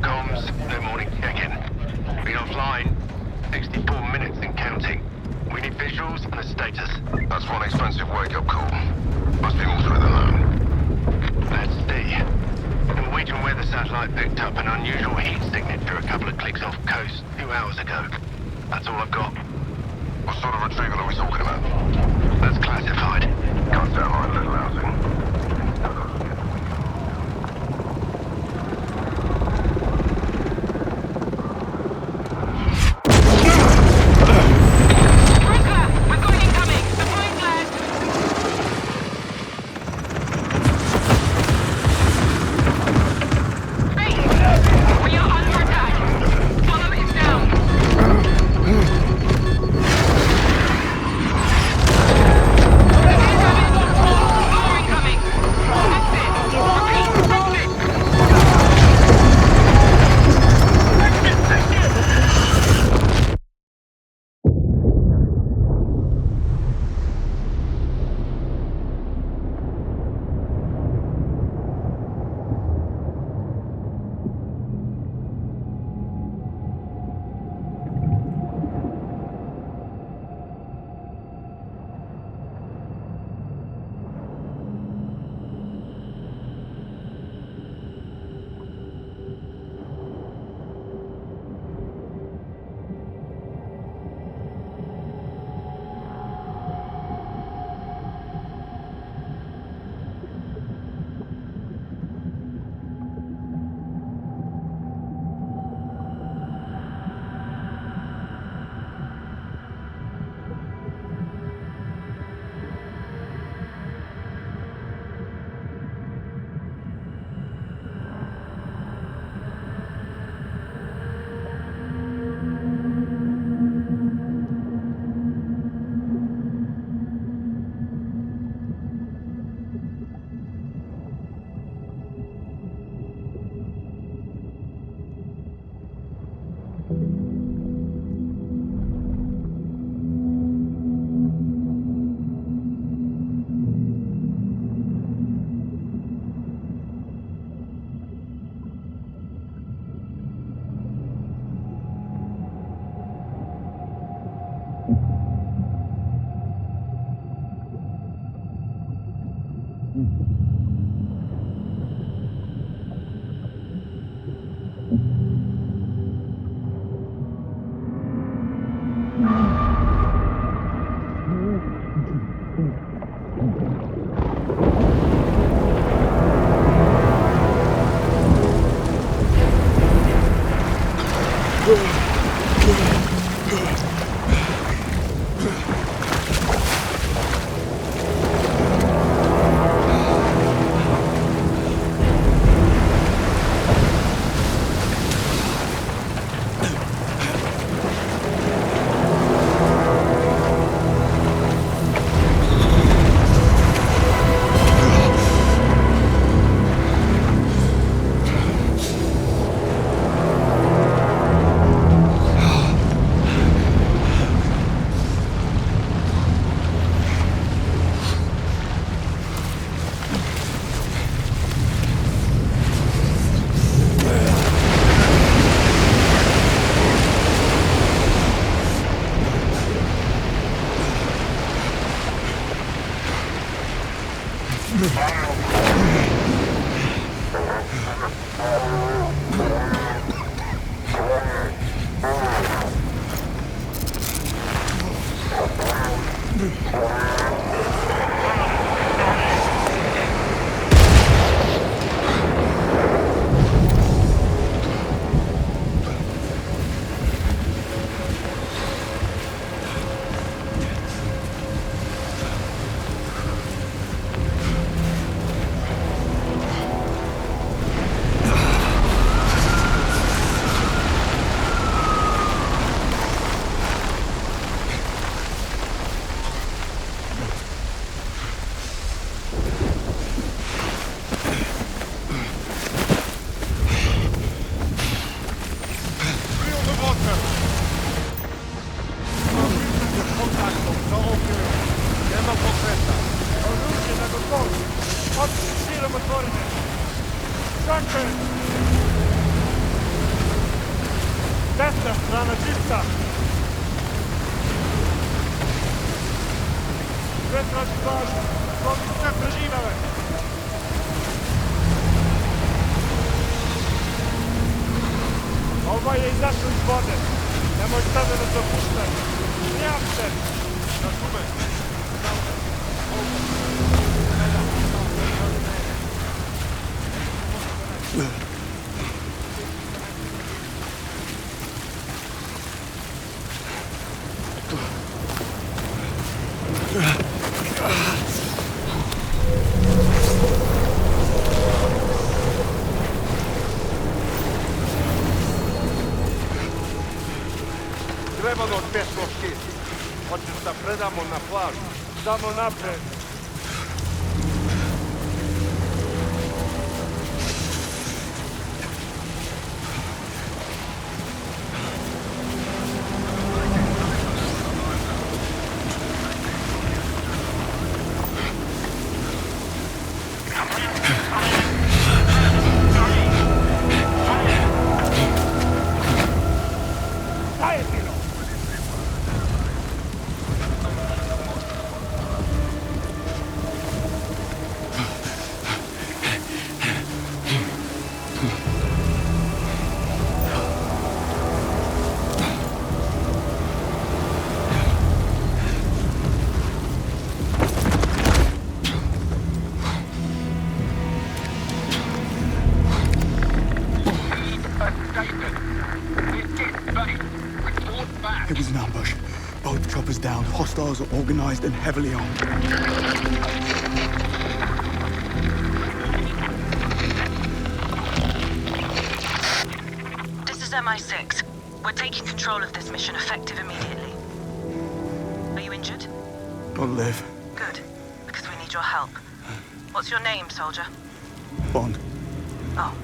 comms, no morning check-in. Been offline 64 minutes and counting. We need visuals and a status. That's one expensive wake-up call. Must be more to it than that. Let's see. Norwegian weather satellite picked up an unusual heat signature a couple of clicks off coast 2 hours ago. That's all I've got. What sort of retrieval are we talking about? That's classified. Can't sound like little outing. Väster, strana czysta. Wytrać twarz, powinniśmy przeżynąć. Obaj jej zacząć wodę. Ja mój stawę na to puszczę. Nie chcę. Na gumę. Trebano od peškoški. Hoćeš da predamo na plažu. Samo napred. It was an ambush. Both choppers down. Hostiles are organized and heavily armed. This is MI6. We're taking control of this mission effective immediately. Are you injured? I'll live. Good, because we need your help. What's your name, soldier? Bond. Oh,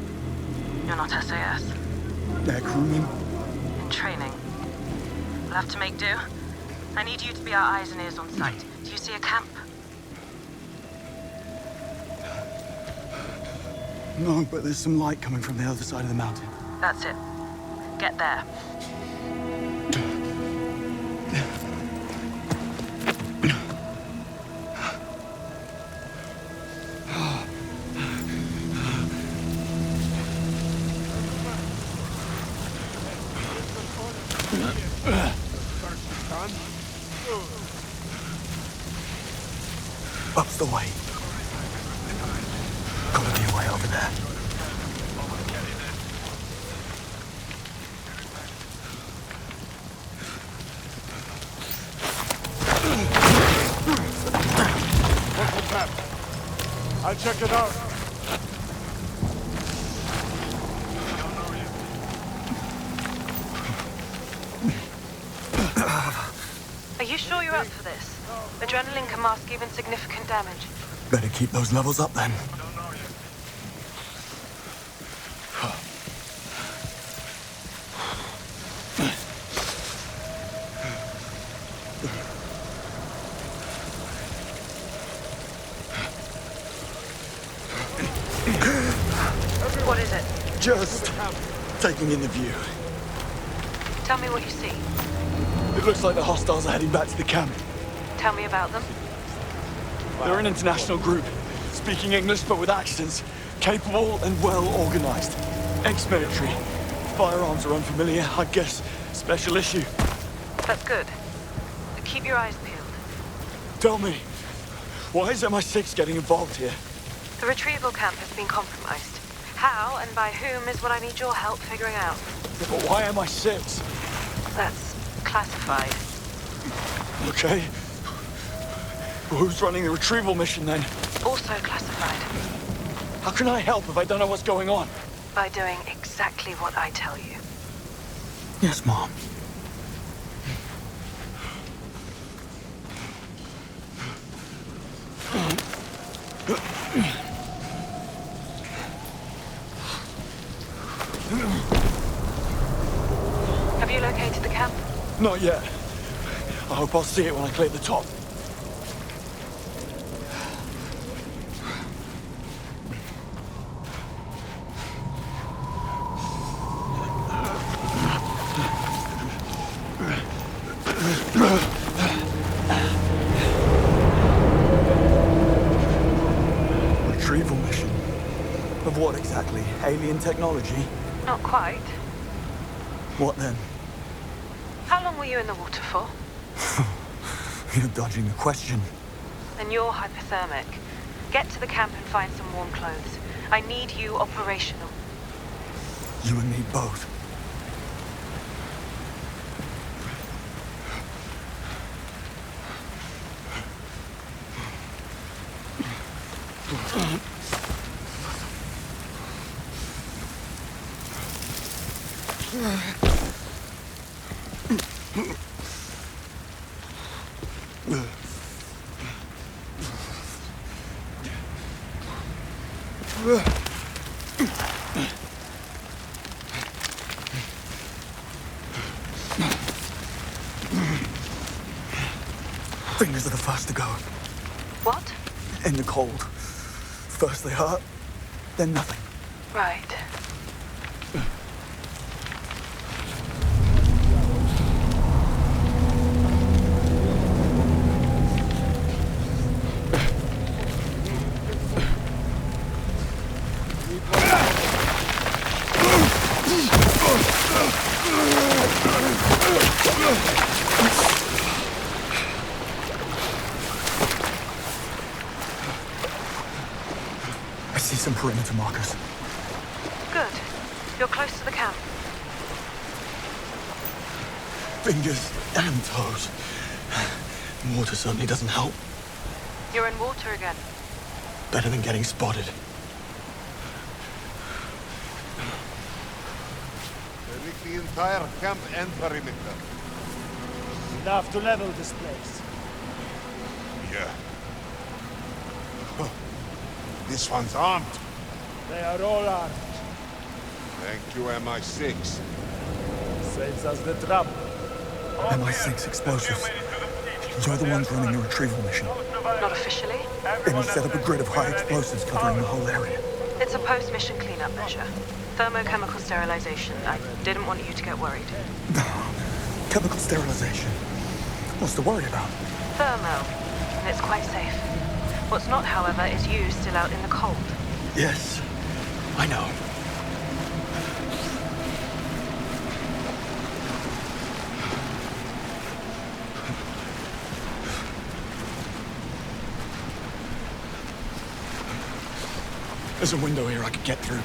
you're not SAS. Air crewman. In training. We'll have to make do. I need you to be our eyes and ears on site. Do you see a camp? No, but there's some light coming from the other side of the mountain. That's it. Get there. Up's the way. Gotta be a way over there. What's the map? I'll check it out. Are you sure you're up for this? Adrenaline can mask even significant damage. Better keep those levels up then. What is it? Just taking in the view. Tell me what you see. It looks like the hostiles are heading back to the camp. Tell me about them. They're an international group, speaking English but with accents, capable and well organized. Ex-military. Firearms are unfamiliar, I guess. Special issue. That's good. Keep your eyes peeled. Tell me, why is MI6 getting involved here? The retrieval camp has been compromised. How and by whom is what I need your help figuring out. Yeah, but why MI6? That's classified. Okay. Well, who's running the retrieval mission then? Also classified. How can I help if I don't know what's going on? By doing exactly what I tell you. Yes, Mom. Have you located the camp? Not yet. I hope I'll see it when I clear the top. alien technology? Not quite. What then? How long were you in the water for? You're dodging the question. Then you're hypothermic. Get to the camp and find some warm clothes. I need you operational. You and me both. Fingers are the first to go. What? In the cold. First they hurt, then nothing. Right. I see some perimeter markers. Good. You're close to the camp. Fingers and toes. Water certainly doesn't help. You're in water again. Better than getting spotted. They rig the entire camp and perimeter. Enough to level this place. Yeah. Huh. This one's armed. They are all armed. Thank you, MI6. Saves us the trouble. MI6 explosives. You're the ones running the retrieval mission. Not officially. And you set up a grid of high explosives covering the whole area. It's a post-mission cleanup measure. Thermochemical sterilization. I didn't want you to get worried. Chemical sterilization. What's to worry about? Thermo. And it's quite safe. What's not, however, is you still out in the cold. Yes, I know. There's a window here I could get through.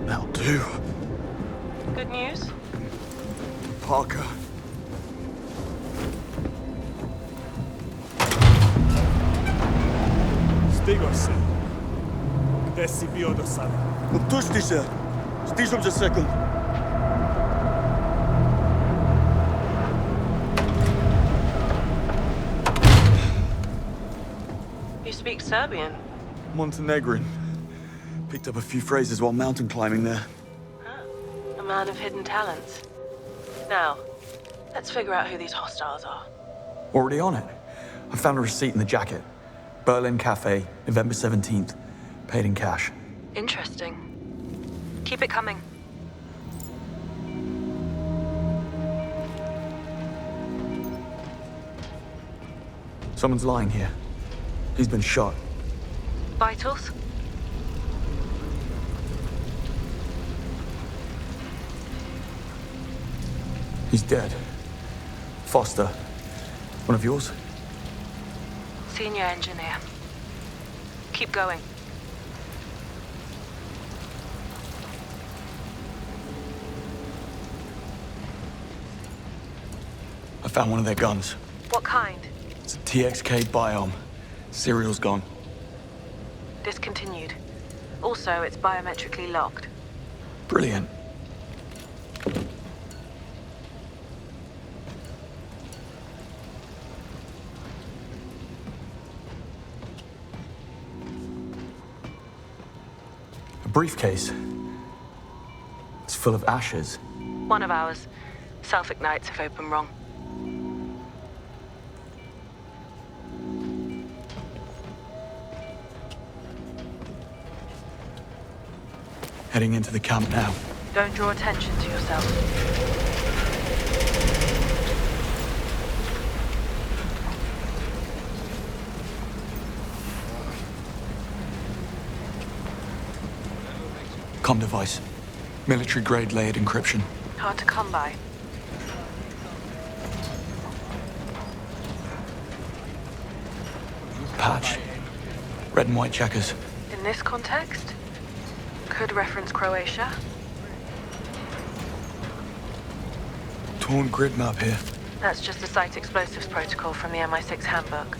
That'll do. Good news? Parker. Stigo se. Gde si bio do sada? Opusti se. Stižem za sekund. You speak Serbian. Montenegrin. Picked up a few phrases while mountain climbing there. A man of hidden talents. Now, let's figure out who these hostiles are. Already on it. I found a receipt in the jacket. Berlin Cafe, November 17th. Paid in cash. Interesting. Keep it coming. Someone's lying here. He's been shot. Vitals? He's dead. Foster. One of yours? Senior engineer. Keep going. I found one of their guns. What kind? It's a TXK biome. Serial's gone. Discontinued. Also, it's biometrically locked. Brilliant. A briefcase. It's full of ashes. One of ours. Self-ignites if open wrong. Heading into the camp now. Don't draw attention to yourself. Com device. Military-grade layered encryption. Hard to come by. Patch. Red and white checkers. In this context, could reference Croatia. Torn grid map here. That's just a site explosives protocol from the MI6 handbook.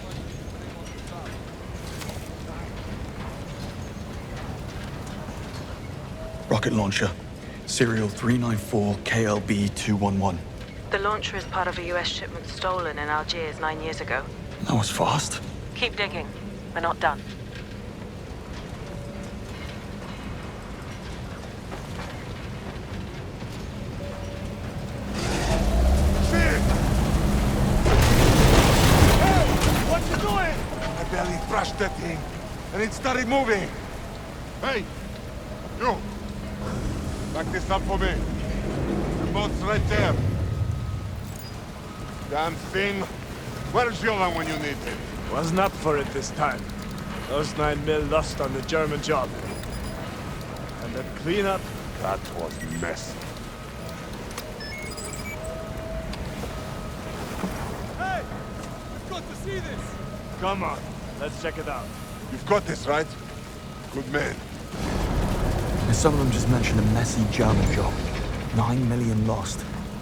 Rocket launcher. Serial 394KLB211. The launcher is part of a US shipment stolen in Algiers 9 years ago. That was fast. Keep digging. We're not done. What you doing? I barely brushed that thing, and it started moving. Hey, you. Back this up for me. The boat's right there. Damn thing. Where's Yolan when you need him? Wasn't up for it this time. Those 9 mil lost on the German job. And the cleanup, That was messy. hey! We've got to see this! Come on, let's check it out. You've got this, right? Good man. And some of them just mentioned a messy German job. 9 million lost.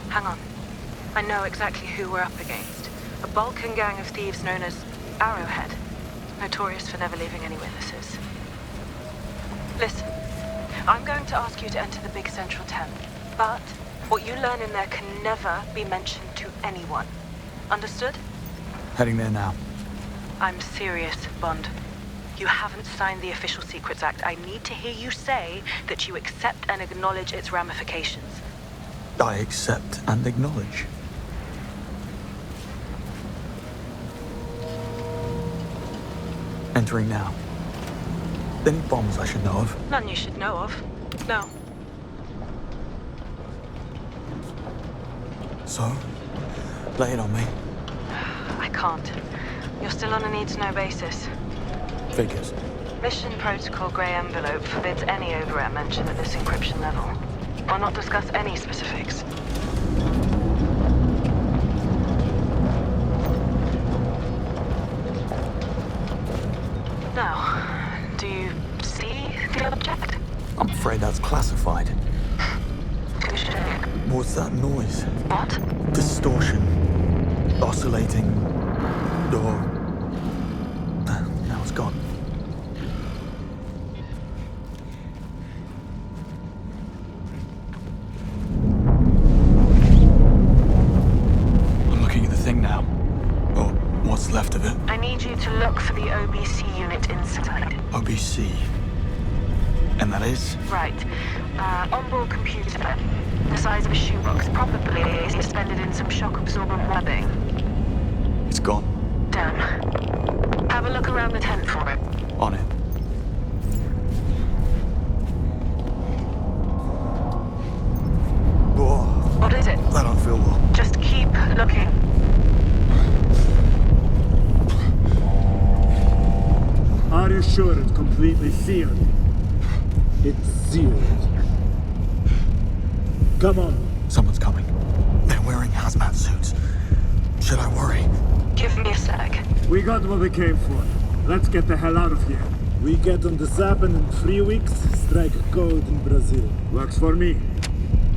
Hang on. I know exactly who we're up against. A Balkan gang of thieves known as Arrowhead. Notorious for never leaving any witnesses. Listen, I'm going to ask you to enter the big central tent. But what you learn in there can never be mentioned to anyone. Understood? Heading there now. I'm serious, Bond. You haven't signed the Official Secrets Act. I need to hear you say that you accept and acknowledge its ramifications. I accept and acknowledge. Entering now. Any bombs I should know of? None you should know of. No. So? Lay it on me. I can't. You're still on a need-to-know basis. Figures. Mission Protocol Grey Envelope forbids any override mention at this encryption level. Or not discuss any specifics. Now, do you see the object? I'm afraid that's classified. Touche. What's that noise? What? Distortion. Oscillating. Or... Now it's gone. I'm looking at the thing now. Or what's left of it. I need you to look for the OBC unit inside. OBC. And that is? Right. Onboard computer. The size of a shoebox. Probably suspended in some shock-absorbent webbing. It's gone. Damn. Have a look around the tent for it. On it. Whoa. What is it? I don't feel well. Just keep looking. Are you sure it's completely sealed? It's sealed. Come on. Someone's coming. They're wearing hazmat suits. Should I worry? Give me a sec. We got what we came for. Let's get the hell out of here. We get on the zap and in 3 weeks, strike gold in Brazil. Works for me.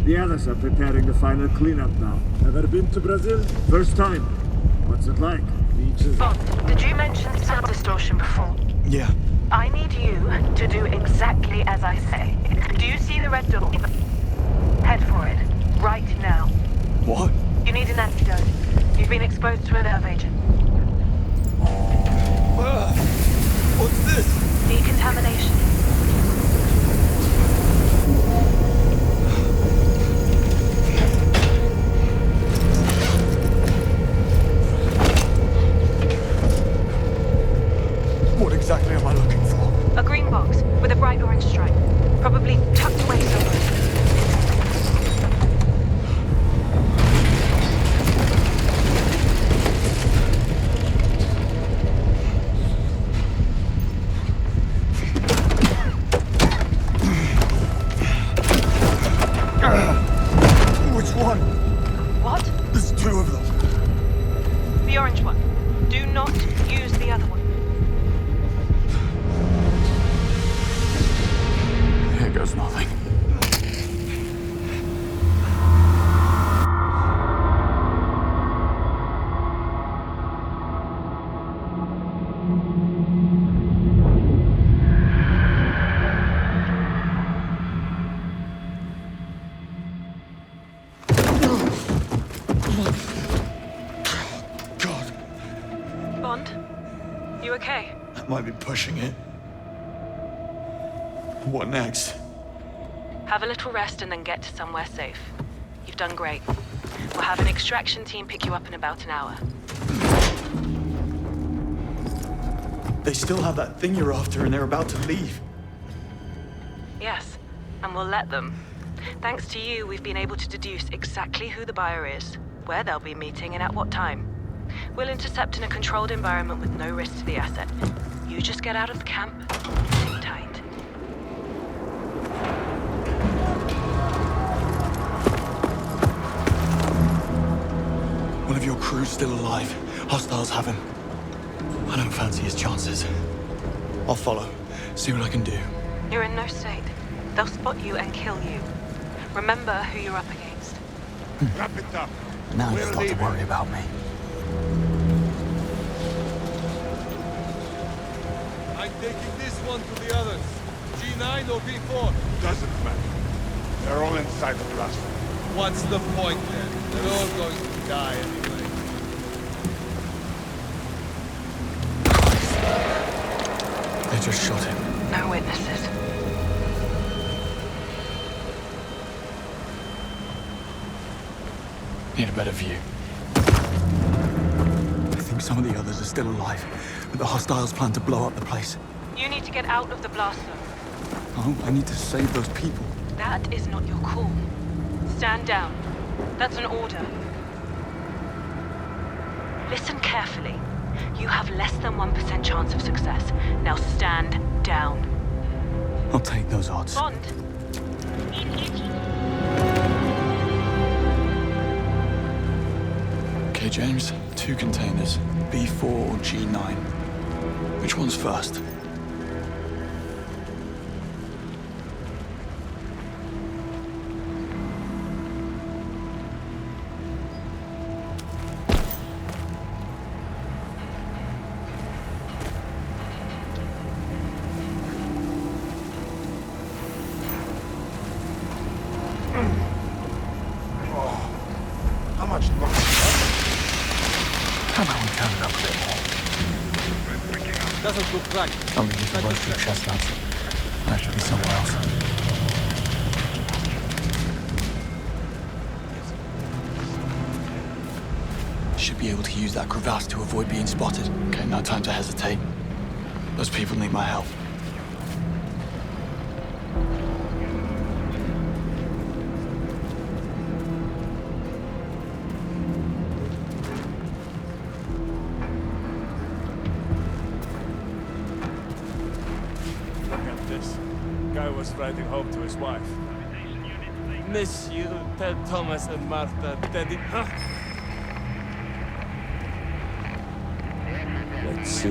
The others are preparing the final cleanup now. Ever been to Brazil? First time. What's it like? Beaches. Bob, did you mention sound distortion before? Yeah. I need you to do exactly as I say. Do you see the red door? Head for it. Right now. What? You need an antidote. You've been exposed to a nerve agent. What's this? Decontamination. What exactly am I looking for? A green box with a bright orange stripe. Probably tucked away somewhere. 2 of them. The orange one. Do not use the other one. Here goes nothing. You okay? That might be pushing it. What next? Have a little rest and then get to somewhere safe. You've done great. We'll have an extraction team pick you up in about an hour. They still have that thing you're after and they're about to leave. Yes, and we'll let them. Thanks to you, we've been able to deduce exactly who the buyer is, where they'll be meeting, and at what time. We'll intercept in a controlled environment with no risk to the asset. You just get out of the camp, sit tight. One of your crew's still alive. Hostiles have him. I don't fancy his chances. I'll follow, see what I can do. You're in no state. They'll spot you and kill you. Remember who you're up against. Wrap it up. Now We're you've got to leaving. worry about me. I'm taking this one to the others. G9 or B4? Doesn't matter. They're all inside the blast. What's the point then? They're all going to die anyway. They just shot him. No witnesses. Need a better view. I think some of the others are still alive, but the hostiles plan to blow up the place. You need to get out of the blast zone. Oh, I need to save those people. That is not your call. Stand down. That's an order. Listen carefully. You have less than 1% chance of success. Now stand down. I'll take those odds. Bond. Okay, James. 2 containers. B4 or G9. Which one's first? How much longer? How about we turn it up a bit more? Doesn't look right. I'll leave you to roast your chestnuts. I should be somewhere else. Should be able to use that crevasse to avoid being spotted. Okay, no time to hesitate. Those people need my help. Look at this. Guy was writing home to his wife. Miss you, Ted Thomas and Martha, Teddy. Huh? Let's see.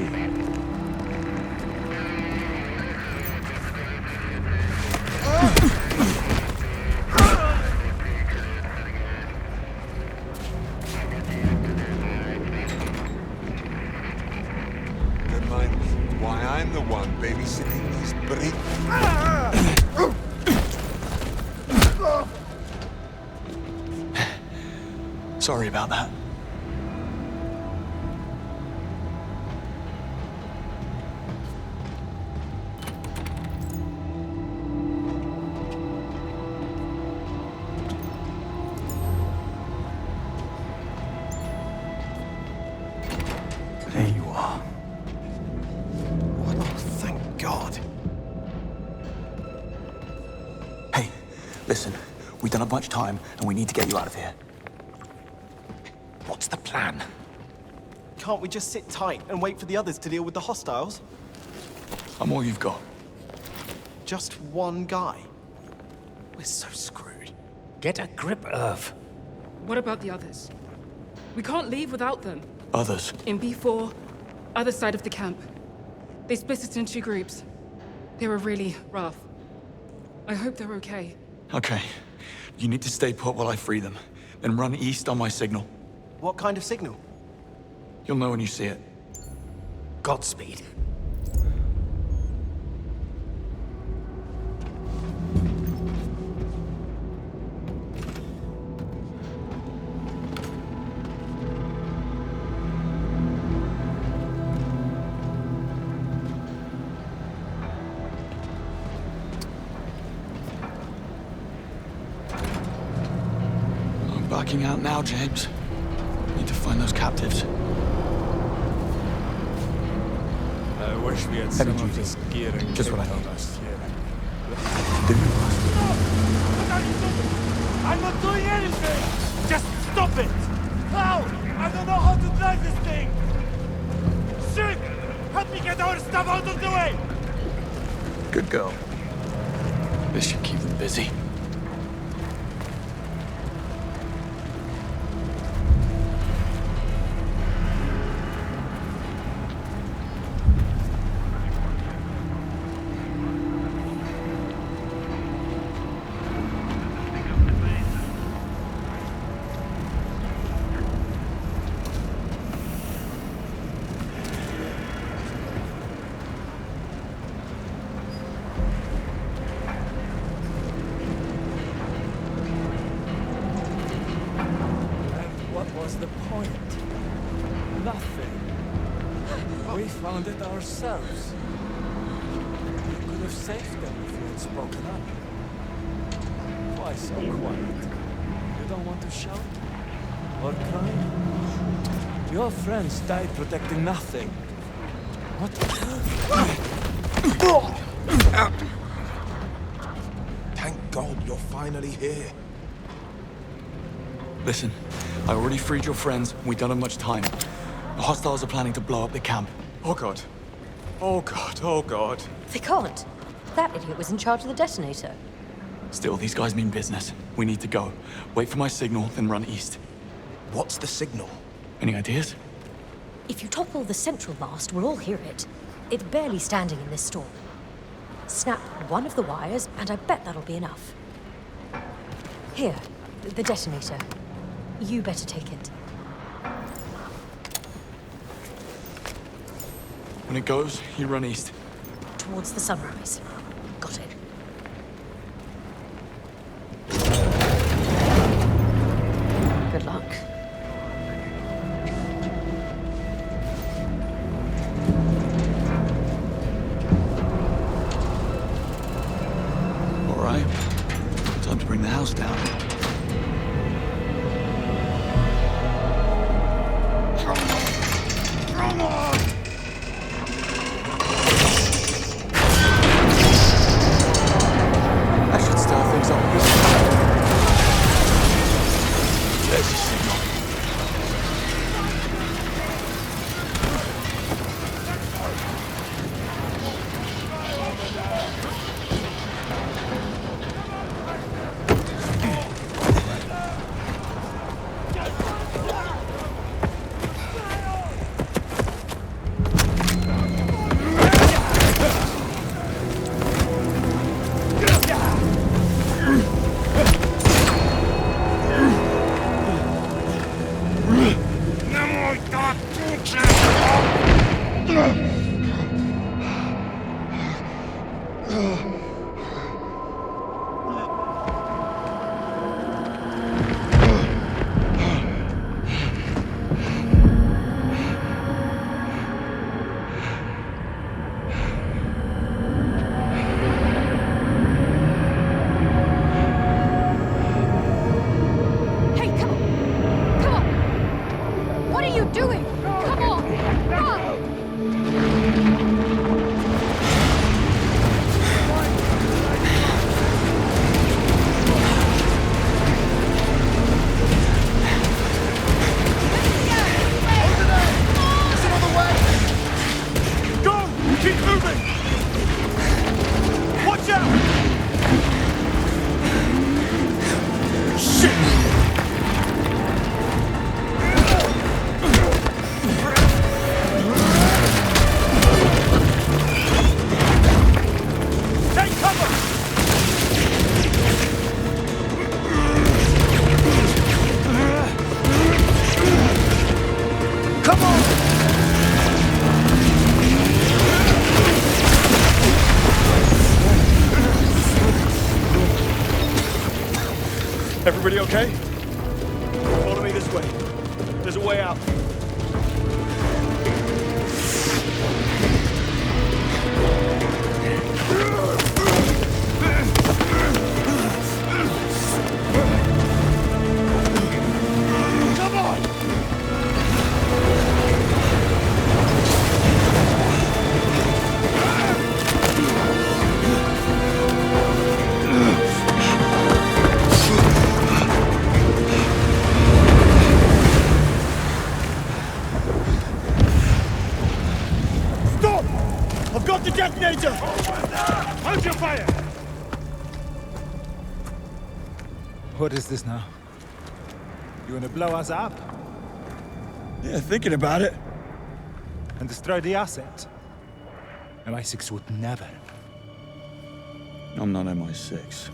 Remind me why I'm the one babysitting these bricks. Sorry about that. There you are. Oh, thank God. Hey, listen. We don't have much time, and we need to get you out of here. What's the plan? Can't we just sit tight and wait for the others to deal with the hostiles? I'm all you've got. Just one guy. We're so screwed. Get a grip, Irv. What about the others? We can't leave without them. Others. In B4, other side of the camp. They split us into 2 groups. They were really rough. I hope they're okay. Okay. You need to stay put while I free them. Then run east on my signal. What kind of signal? You'll know when you see it. Godspeed. Backing out now, James. Need to find those captives. I wish we had some of this gear and just what I told need. us here. I'm not doing anything! Just stop it! How? I don't know how to drive this thing! Shit! Help me get our stuff out of the way! Good girl. This should keep them busy. The point? Nothing. We found it ourselves. We could have saved them if you had spoken up. Why so quiet? You don't want to shout? Or cry? Your friends died protecting nothing. What? Thank God you're finally here. Listen, I already freed your friends. We don't have much time. The hostiles are planning to blow up the camp. Oh god. Oh god, oh god. They can't. That idiot was in charge of the detonator. Still, these guys mean business. We need to go. Wait for my signal, then run east. What's the signal? Any ideas? If you topple the central mast, we'll all hear it. It's barely standing in this storm. Snap one of the wires, and I bet that'll be enough. Here, the detonator. You better take it. When it goes, you run east. Towards the sunrise. Got it. Good luck. All right. Time to bring the house down. What are you doing? Come on! Run! Everybody okay? Follow me this way. There's a way out. Come on! Stop! I've got the detonator! Hold your fire! What is this now? You wanna blow us up? Yeah, thinking about it. And destroy the asset? MI6 would never. I'm not MI6.